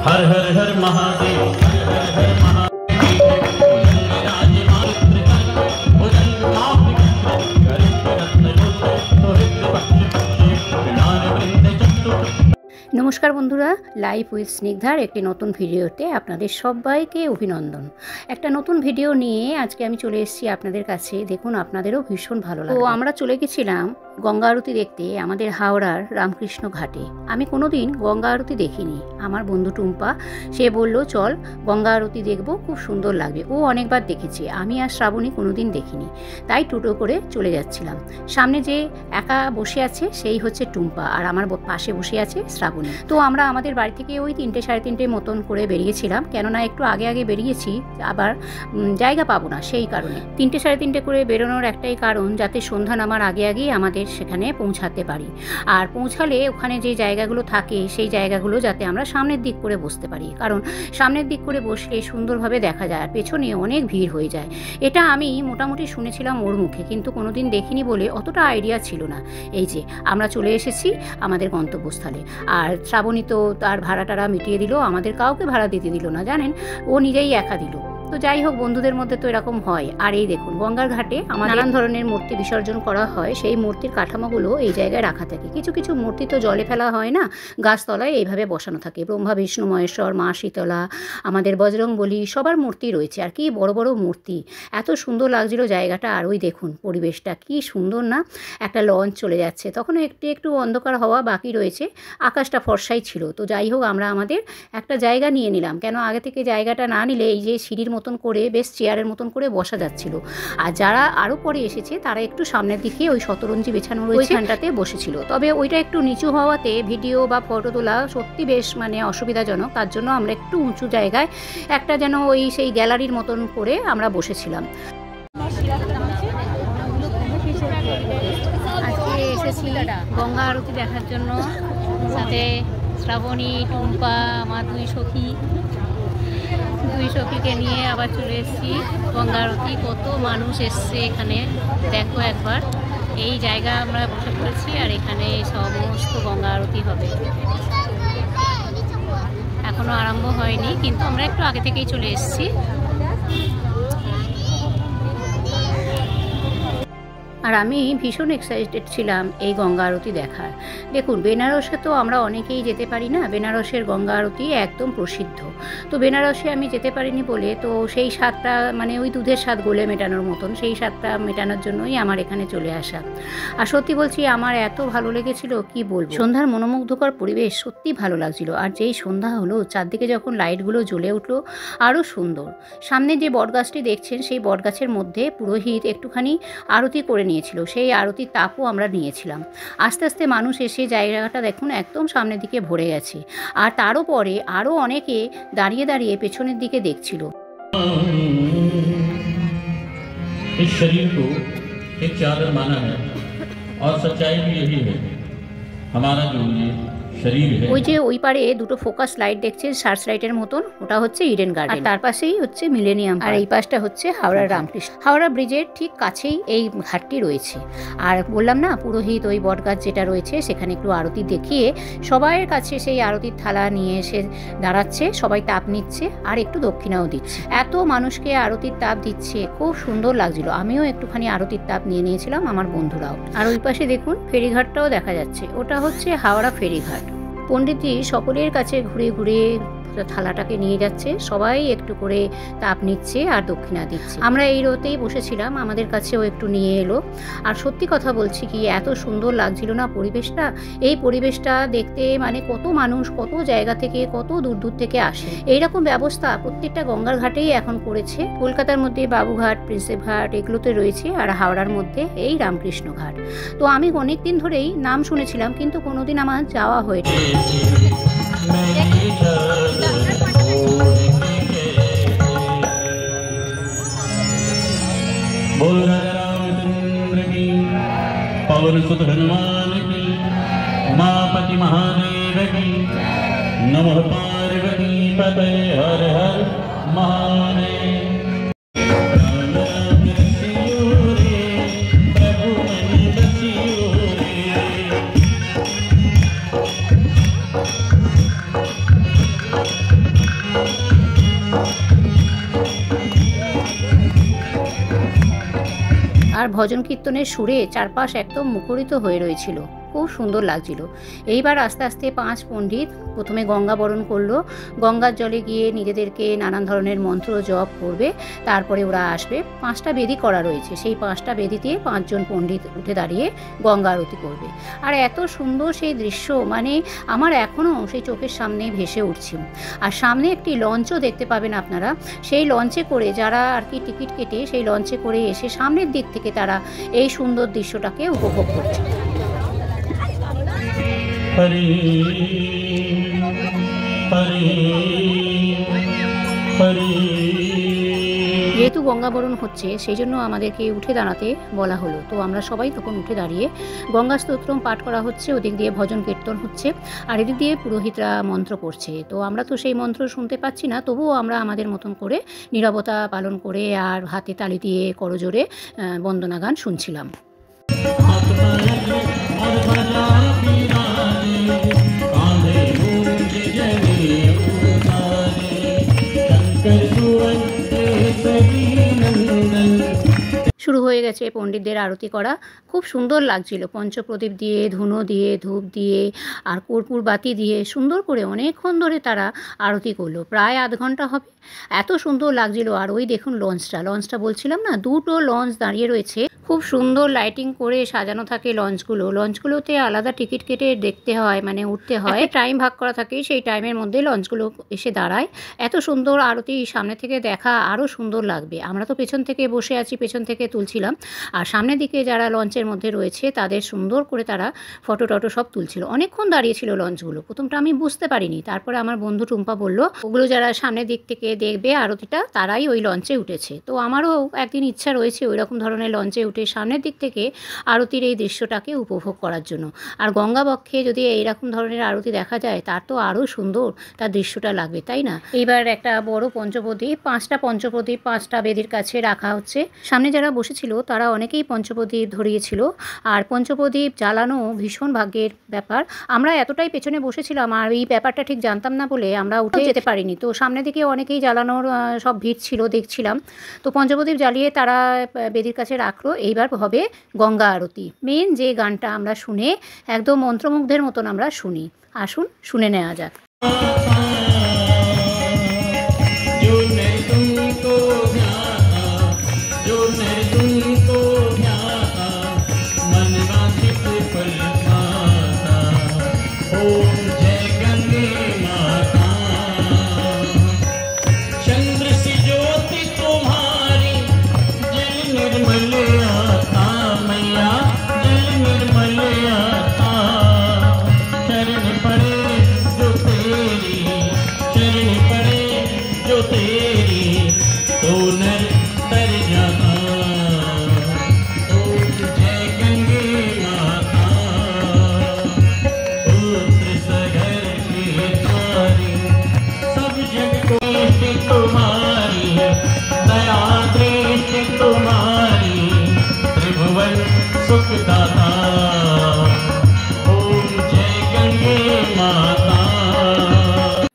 हर हर हर महादेव, हर हर हर महादेव। नमस्कार बंधुरा, life with स्निग्धार एक नतून भिडियोते आपनादेर सबाइके अभिनंदन। एक नतून भिडियो निये आज के आमी चले एसेछि आपनादेर काछे। देखुन आपनादेरो भीषण भालो लागलो। तो आमरा चले गेछिलाम गंगा आरती देखते आमादेर हावड़ार रामकृष्ण घाटे। आमी कोनोदिन गंगा आरती देखिनी। आमार बंधु टुम्पा से बोल्लो चल गंगा आरती देखबो, खूब सुंदर लागबे। ओ अनेकबार देखेছে, आमी आर श्रावणी कोनोदिन देখিনি। ताई टोटो करे चले जाচ্ছিলাম। सामने जे एका बसे आछे सेई हच्छे टुम्पा আর আমার পাশে বসে আছে শ্রাবণী। তো আমরা আমাদের বাড়ি থেকে ওই 3টে সাড়ে 3টে মতন করে বেরিয়েছিলাম, কেননা একটু আগে আগে বেরিয়েছি, আবার জায়গা পাবো না সেই কারণে। 3টে সাড়ে 3টে করে বেরোনোর একটাই কারণ, যাতে সন্ধ্যা নামার আগে আগেই আমাদের সেখানে পৌঁছাতে পারি। আর পৌঁছালে ওখানে যে জায়গাগুলো থাকে সেই জায়গাগুলো যাতে আমরা সামনের দিক করে বসতে পারি, কারণ সামনের দিক করে বসলে সুন্দরভাবে দেখা যায়, আর পেছনে অনেক ভিড় হয়ে যায়। এটা আমি মোটামুটি শুনেছিলাম ওর মুখে, কিন্তু কোনোদিন দেখিনি বলে অতটা আইডিয়া ছিল না। এই যে আমরা চলে এসেছি আমাদের গন্তব্যস্থলে। আর শ্রাবণী তো তার ভাড়াটারা মিটিয়ে দিল, আমাদের কাউকে ভাড়া দিতে দিল না, জানেন, ও নিজেই একা দিল। তো যাই হোক, বন্ধুদের মধ্যে তো এরকম হয়। আর এই দেখুন গঙ্গার ঘাটে আমাদের নানান ধরনের মূর্তি বিসর্জন করা হয়, সেই মূর্তির কাঠামোগুলো এই জায়গায় রাখা থাকে। কিছু কিছু মূর্তি তো জলে ফেলা হয় না, গাছতলায় এইভাবে বসানো থাকে। ব্রহ্মা বিষ্ণু মহেশ্বর, মা শীতলা, আমাদের বজরংবলী, সবার মূর্তি রয়েছে। আর কি বড় বড় মূর্তি, এত সুন্দর লাগছিল জায়গাটা। আর ওই দেখুন পরিবেশটা কি সুন্দর না, একটা লঞ্চ চলে যাচ্ছে, তখন একটু একটু অন্ধকার হওয়া বাকি রয়েছে, আকাশটা ফর্সাই ছিল। তো যাই হোক, আমরা আমাদের একটা জায়গা নিয়ে নিলাম, কেন আগে থেকে জায়গাটা না নিলে এই যে সিঁড়ির মতন করে বেশ চেয়ারের মতন করে বসা যাচ্ছিল। আর যারা আরও পরে এসেছে তারা একটু সামনের দিকে ওই শতরঞ্জি বেছানো রয়েছে ওইখানটাতে বসেছিল। তবে ওইটা একটু নিচু হওয়াতে ভিডিও বা ফটো তোলা সত্যি বেশ অসুবিধাজনক। তার জন্য আমরা একটু উঁচু জায়গায় একটা যেন ওই সেই গ্যালারির মতন করে আমরা বসেছিলাম। আজকে এসেছি গঙ্গা আরতি দেখার জন্য, সাথে শ্রাবণী, টুম্পা, আমার দুই সখীকে নিয়ে আবার চলে এসেছি গঙ্গা আরতি। কত মানুষ এসছে এখানে, দেখো একবার। এই জায়গা আমরা বসে পড়েছি, আর এখানে সমস্ত গঙ্গা আরতি হবে। এখনো আরম্ভ হয়নি, কিন্তু আমরা একটু আগে থেকেই চলে এসেছি। আর আমি ভীষণ এক্সাইটেড ছিলাম এই গঙ্গা আরতি দেখার। দেখুন বেনারসে তো আমরা অনেকেই যেতে পারি না, বেনারসের গঙ্গা আরতি একদম প্রসিদ্ধ। তো বেনারসে আমি যেতে পারিনি বলে, তো সেই স্বাদটা ওই দুধের স্বাদ গলে মেটানোর মতন, সেই স্বাদটা মেটানোর জন্যই আমার এখানে চলে আসা। আর সত্যি বলছি, আমার এত ভালো লেগেছিল কি বলবো। সন্ধ্যার মনোমুগ্ধকর পরিবেশ, সত্যি ভালো লাগছিল। আর যেই সন্ধ্যা হলো, চারদিকে যখন লাইটগুলো জ্বলে উঠলো, আরও সুন্দর। সামনে যে বটগাছটি দেখছেন, সেই বটগাছের মধ্যে পুরোহিত একটুখানি আরতি করে নিয়েছিল, সেই আরতির তাপও আমরা নিয়েছিলাম। আস্তে আস্তে মানুষ এসে জায়গাটা দেখুন একদম সামনের দিকে ভরে গেছে। আর তারও পরে আরও অনেকে দাঁড়িয়ে দাঁড়িয়ে পেছনের দিকে দেখছিল। इस शरीर को एक चादर माना है और सच्चाई भी यही है। हमारा जो ये ওই যে ওই পারে দুটো ফোকাস লাইট দেখছেন, সার্চ লাইটের মতন, ওটা হচ্ছে ইডেন গার্ডেন, আর তার পাশেই হচ্ছে মিলেনিয়াম, আর এই পাশটা হচ্ছে হাওড়া রামকৃষ্ণ। হাওড়া ব্রিজের ঠিক কাছেই এই ঘাটটি রয়েছে। আর বললাম না, পুরোহিত ওই বটগাছ যেটা রয়েছে সেখানে একটু আরতি দেখিয়ে সবাইয়ের কাছে সেই আরতির থালা নিয়ে এসে দাঁড়াচ্ছে, সবাই তাপ নিচ্ছে আর একটু দক্ষিণাও দিচ্ছে। এত মানুষকে আরতির তাপ দিচ্ছে, খুব সুন্দর লাগছিল। আমিও একটুখানি আরতির তাপ নিয়ে নিয়েছিলাম, আমার বন্ধুরাও। আর ওই পাশে দেখুন ফেরিঘাটটাও দেখা যাচ্ছে, ওটা হচ্ছে হাওড়া ফেরিঘাট। পণ্ডিতজি সকলের কাছে ঘুরে ঘুরে থালাটাকে নিয়ে যাচ্ছে, সবাই একটু করে তাপ নিচ্ছে আর দক্ষিণা দিচ্ছে। আমরা এই রোতেই বসেছিলাম, আমাদের কাছেও একটু নিয়ে এলো। আর সত্যি কথা বলছি কি, এত সুন্দর লাগছিল না পরিবেশটা। এই পরিবেশটা দেখতে কত মানুষ কত জায়গা থেকে, কত দূর দূর থেকে আসে। এইরকম ব্যবস্থা প্রত্যেকটা গঙ্গার ঘাটেই এখন করেছে। কলকাতার মধ্যে বাবুঘাট, প্রিন্সেপ ঘাট এগুলোতে রয়েছে, আর হাওড়ার মধ্যে এই রামকৃষ্ণ ঘাট। তো আমি অনেক দিন ধরেই নাম শুনেছিলাম, কিন্তু কোনোদিন আমার যাওয়া হয়নি। बोल राजा रामचंद्र की, पवन सुत हनुमान की, उमापति महादेव की, नमः पार्वती पते हर हर महादेव। ভজন কীর্তনের সুরে চারপাশ একদম মুখরিত হয়ে রয়েছিল, খুব সুন্দর লাগছিল। এইবার আস্তে আস্তে 5 পণ্ডিত প্রথমে গঙ্গা বরণ করলো। গঙ্গার জলে গিয়ে নিজেদেরকে নানান ধরনের মন্ত্র জপ করবে, তারপরে ওরা আসবে। 5টা বেদি করা রয়েছে, সেই 5টা বেদিতে 5 জন পণ্ডিত উঠে দাঁড়িয়ে গঙ্গা আরতি করবে। আর এত সুন্দর সেই দৃশ্য, মানে আমার এখনও সেই চোখের সামনে ভেসে উঠছে। আর সামনে একটি লঞ্চও দেখতে পাবেন আপনারা, সেই লঞ্চে করে যারা আর কি টিকিট কেটে সেই লঞ্চে করে এসে সামনের দিক থেকে তারা এই সুন্দর দৃশ্যটাকে উপভোগ করছে। যেহেতু গঙ্গাবরণ হচ্ছে সেই জন্য আমাদেরকে উঠে দাঁড়াতে বলা হলো, তো আমরা সবাই তখন উঠে দাঁড়িয়ে গঙ্গা স্তোত্রম পাঠ করা হচ্ছে, ওদিক দিয়ে ভজন কীর্তন হচ্ছে, আর এদিক দিয়ে পুরোহিতরা মন্ত্র পড়ছে। তো আমরা তো সেই মন্ত্র শুনতে পাচ্ছি না, তবুও আমরা আমাদের মতন করে নীরবতা পালন করে আর হাতে তালি দিয়ে করজোরে বন্দনা গান শুনছিলাম। শুরু হয়ে গেছে পণ্ডিতদের আরতি করা, খুব সুন্দর লাগছিল। পঞ্চপ্রদীপ দিয়ে, ধুনো দিয়ে, ধূপ দিয়ে আর কর্পূর বাতি দিয়ে সুন্দর করে অনেকক্ষণ ধরে তারা আরতি করলো, প্রায় আধ ঘন্টা হবে। এত সুন্দর লাগছিল। আর ওই দেখুন লঞ্চটা বলছিলাম না, 2টো লঞ্চ দাঁড়িয়ে রয়েছে, খুব সুন্দর লাইটিং করে সাজানো থাকে লঞ্চগুলোতে আলাদা টিকিট কেটে দেখতে হয়, মানে উঠতে হয়, টাইম ভাগ করা থাকে, সেই টাইমের মধ্যে লঞ্চগুলো এসে দাঁড়ায়। এত সুন্দর আরতি সামনে থেকে দেখা আরও সুন্দর লাগবে। আমরা তো পেছন থেকে বসে আছি, পেছন থেকে তুলছিলাম, আর সামনের দিকে যারা লঞ্চের মধ্যে রয়েছে তাদের সুন্দর করে তারা ফটো টটো সব তুলছিল। অনেকক্ষণ দাঁড়িয়েছিল লঞ্চগুলো, প্রথমটা আমি বুঝতে পারিনি, তারপরে আমার বন্ধু টুম্পা বলল ওগুলো যারা সামনের দিক থেকে দেখবে আরতিটা তারাই ওই লঞ্চে উঠেছে। তো আমারও একদিন ইচ্ছা রয়েছে ওই রকম ধরনের লঞ্চে উঠে সামনের দিক থেকে আরতির এই দৃশ্যটাকে উপভোগ করার জন্য। আর গঙ্গাবক্ষে যদি এইরকম ধরনের আরতি দেখা যায় তার তো আরও সুন্দর তার দৃশ্যটা লাগবে, তাই না? এইবার একটা বড় পঞ্চপ্রদীপ, 5টা পঞ্চপ্রদীপ 5টা বেদির কাছে রাখা হচ্ছে। সামনে যারা বসেছিল তারা অনেকেই পঞ্চপ্রদীপ ধরিয়েছিল, আর পঞ্চপ্রদীপ জ্বালানো ভীষণ ভাগ্যের ব্যাপার। আমরা এতটাই পেছনে বসেছিলাম আর এই ব্যাপারটা ঠিক জানতাম না বলে আমরা উঠে যেতে পারিনি। তো সামনের দিকে অনেকেই জ্বালানোর সব ভিড় ছিল, দেখছিলাম। তো পঞ্চপ্রদীপ জ্বালিয়ে তারা বেদির কাছে রাখলো। এইবার হবে গঙ্গা আরতি। মেন যে গানটা আমরা শুনে একদম মন্ত্রমুগ্ধের মতন আমরা শুনি, আসুন শুনে নেওয়া যাক।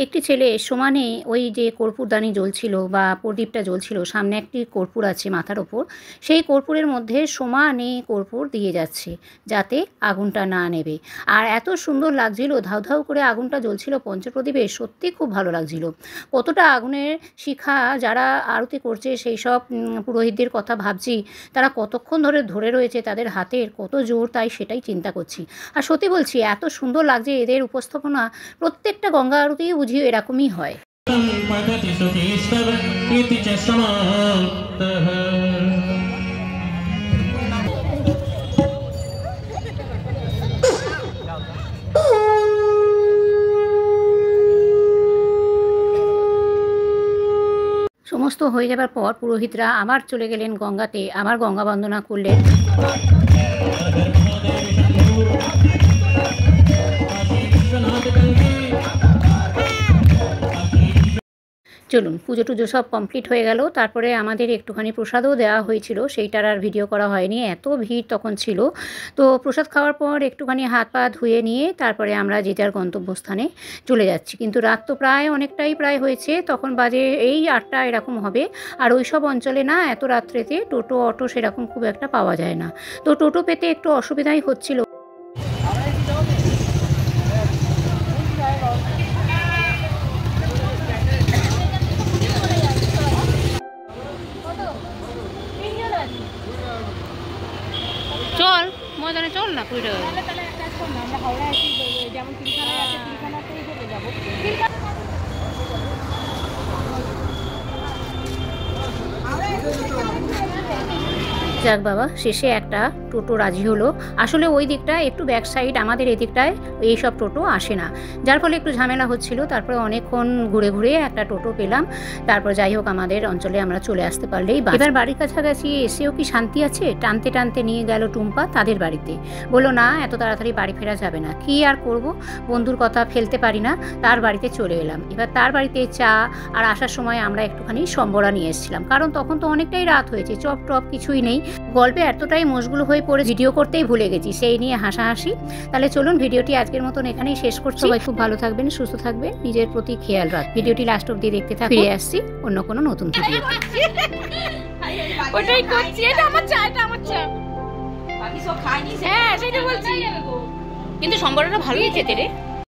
একটি ছেলে সমানে ওই যে কর্পূরদানি জ্বলছিল বা প্রদীপটা জ্বলছিল, সামনে একটি কর্পূর আছে মাথার ওপর, সেই কর্পূরের মধ্যে সমানে কর্পূর দিয়ে যাচ্ছে যাতে আগুনটা না নেবে। আর এত সুন্দর লাগছিল, ধাউ ধাউ করে আগুনটা জ্বলছিল পঞ্চপ্রদীপে, সত্যি খুব ভালো লাগছিল। কতটা আগুনের শিখা যারা আরতি করছে সেই সব পুরোহিতদের কথা ভাবছি, তারা কতক্ষণ ধরে রয়েছে, তাদের হাতের কত জোর, তাই সেটাই চিন্তা করছি। আর সত্যি বলছি এত সুন্দর লাগছে এদের উপস্থাপনা, প্রত্যেকটা গঙ্গা আরতি বুঝিও এরকমই হয়। সমস্ত হয়ে যাবার পর পুরোহিতরা আবার চলে গেলেন গঙ্গাতে, আবার গঙ্গা বন্দনা করলেন। চলুন, পুজো টুজো সব কমপ্লিট হয়ে গেল। তারপরে আমাদের একটুখানি প্রসাদও দেওয়া হয়েছিল, সেইটার আর ভিডিও করা হয়নি, এত ভিড় তখন ছিল। তো প্রসাদ খাওয়ার পর একটুখানি হাত পা ধুয়ে নিয়ে তারপরে আমরা যে যার গন্তব্যস্থানে চলে যাচ্ছি। কিন্তু রাত তো অনেকটাই হয়েছে, তখন বাজে এই 8টা এরকম হবে। আর ওই সব অঞ্চলে না এত রাত্রেতে টোটো অটো সেরকম খুব একটা পাওয়া যায় না, তো টোটো পেতে একটু অসুবিধাই হচ্ছিল। চল ময়দানে চল না, কুড়ি টাকা। যাক বাবা, শেষে একটা টোটো রাজি হলো। আসলে ওই দিকটা একটু ব্যাক সাইড, আমাদের এই দিকটায় এইসব টোটো আসে না, যার ফলে একটু ঝামেলা হচ্ছিল। তারপরে অনেকক্ষণ ঘুরে ঘুরে একটা টোটো পেলাম। তারপর যাই হোক, আমাদের অঞ্চলে আমরা চলে আসতে পারলেই। এবার বাড়ির কাছাকাছি এসেও কি শান্তি আছে? টানতে টানতে নিয়ে গেল টুম্পা তাদের বাড়িতে। বললো না, এত তাড়াতাড়ি বাড়ি ফেরা যাবে না। কি আর করব, বন্ধুর কথা ফেলতে পারি না। তার বাড়িতে চলে এলাম। এবার তার বাড়িতে চা, আর আসার সময় আমরা একটুখানি সম্বরা নিয়ে এসেছিলাম, কারণ তখন তো অনেকটাই রাত হয়েছে, চপ টপ কিছুই নেই। গল্পে এতটাই মশগুল হয়ে পড়ে ভিডিও করতেই ভুলে গেছি, সেই নিয়ে হাসাহাসি। তাহলে চলুন, ভিডিওটি আজকের মতন এখানেই শেষ করছি। সবাই খুব ভালো থাকবেন, সুস্থ থাকবেন, নিজের প্রতি খেয়াল রাখবেন। ভিডিওটি লাস্ট অবধি দেখতে থাকুন, ফিরে আসছি অন্য কোনো নতুন ভিডিও। ওটাই করছি, এটা আমার চা, এটা আমার চা। বাকি সব খাইনি, হ্যাঁ সেটা বলছি। কিন্তু সম্বরটা ভালোই খেতে রে।